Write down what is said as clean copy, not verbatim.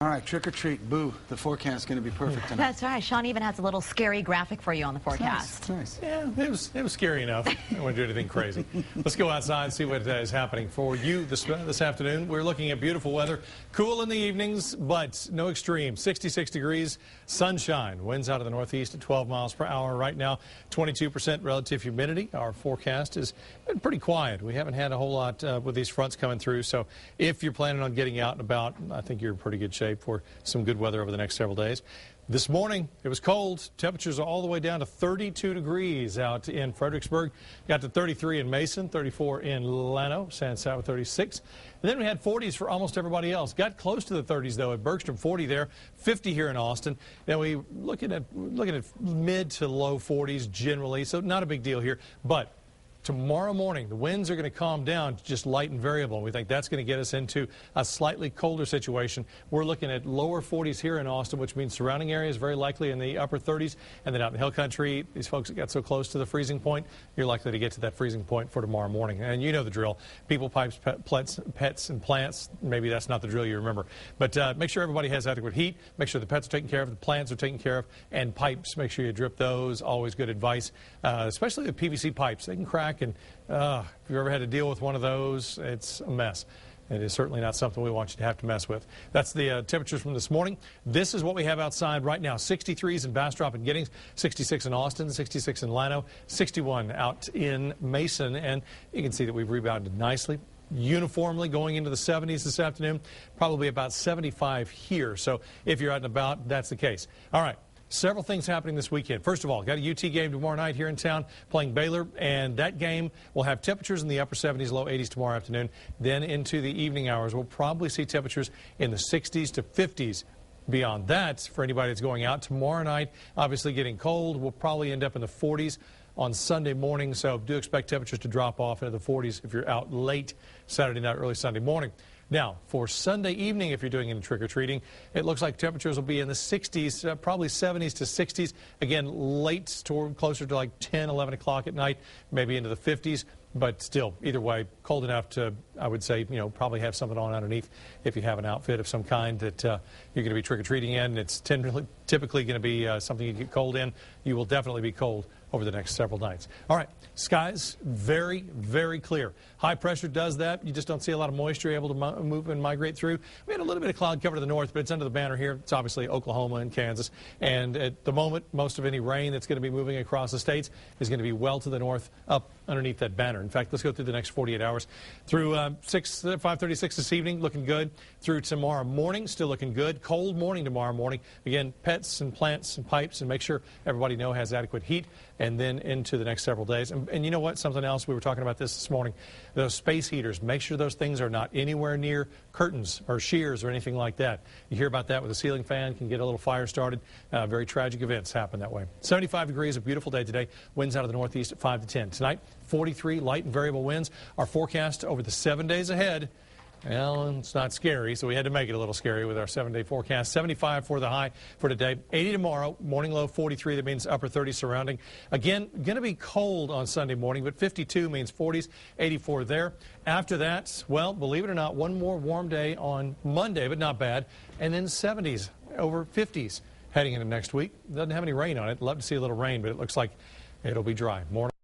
All right, trick or treat, boo. The forecast is going to be perfect tonight. That's right. Sean even has a little scary graphic for you on the forecast. It's nice. Yeah, it was scary enough. I don't want to do anything crazy. Let's go outside and see what is happening for you this afternoon. We're looking at beautiful weather, cool in the evenings, but no extreme. 66 degrees, sunshine, winds out of the northeast at 12 miles per hour right now, 22% relative humidity. Our forecast has been pretty quiet. We haven't had a whole lot with these fronts coming through, so if you're planning on getting out and about, I think you're in pretty good shape for some good weather over the next several days. This morning, it was cold. Temperatures are all the way down to 32 degrees out in Fredericksburg. Got to 33 in Mason, 34 in Llano, San Saba 36. And then we had 40s for almost everybody else. Got close to the 30s, though, at Bergstrom, 40 there, 50 here in Austin. Now, we're looking at mid to low 40s generally, so not a big deal here. But tomorrow morning, the winds are going to calm down to just light and variable. We think that's going to get us into a slightly colder situation. We're looking at lower 40s here in Austin, which means surrounding areas very likely in the upper 30s. And then out in the hill country, these folks that got so close to the freezing point, you're likely to get to that freezing point for tomorrow morning. And you know the drill. People, pipes, pets, and plants. Maybe that's not the drill you remember. But make sure everybody has adequate heat. Make sure the pets are taken care of, the plants are taken care of, and pipes, make sure you drip those. Always good advice, especially the PVC pipes. They can crack. And if you ever had to deal with one of those, it's a mess. It is certainly not something we want you to have to mess with. That's the temperatures from this morning. This is what we have outside right now. 63s in Bastrop and Giddings, 66 in Austin, 66 in Llano, 61 out in Mason. And you can see that we've rebounded nicely. Uniformly going into the 70s this afternoon, probably about 75 here. So if you're out and about, that's the case. All right. Several things happening this weekend. First of all, got a UT game tomorrow night here in town playing Baylor, and that game will have temperatures in the upper 70s, low 80s tomorrow afternoon. Then into the evening hours, we'll probably see temperatures in the 60s to 50s. Beyond that, for anybody that's going out tomorrow night, obviously getting cold, we'll probably end up in the 40s on Sunday morning, so do expect temperatures to drop off into the 40s if you're out late Saturday night, early Sunday morning. Now, for Sunday evening, if you're doing any trick-or-treating, it looks like temperatures will be in the 60s, probably 70s to 60s. Again, late, closer to like 10, 11 o'clock at night, maybe into the 50s. But still, either way, cold enough to, I would say, probably have something on underneath if you have an outfit of some kind that you're going to be trick-or-treating in. It's typically going to be something you get cold in. You will definitely be cold over the next several nights. All right, skies very, very clear. High pressure does that. You just don't see a lot of moisture able to move and migrate through. We had a little bit of cloud cover to the north, but it's under the banner here. It's obviously Oklahoma and Kansas. And at the moment, most of any rain that's going to be moving across the states is going to be well to the north, up underneath that banner. In fact, let's go through the next 48 hours. Through 5:36 this evening, looking good. Through tomorrow morning, still looking good. Cold morning tomorrow morning. Again, pets and plants and pipes, and make sure everybody has adequate heat. And then into the next several days. And you know what? Something else, we were talking about this morning. Those space heaters, make sure those things are not anywhere near curtains or shears or anything like that. You hear about that with a ceiling fan, can get a little fire started. Very tragic events happen that way. 75 degrees, a beautiful day today. Winds out of the northeast at 5 to 10. Tonight, 43 light and variable winds. Our forecast over the 7 days ahead. Well, it's not scary, so we had to make it a little scary with our 7-day forecast. 75 for the high for today. 80 tomorrow. Morning low 43. That means upper 30s surrounding. Again, going to be cold on Sunday morning, but 52 means 40s. 84 there. After that, well, believe it or not, one more warm day on Monday, but not bad. And then 70s over 50s heading into next week. Doesn't have any rain on it. Love to see a little rain, but it looks like it'll be dry. Morning.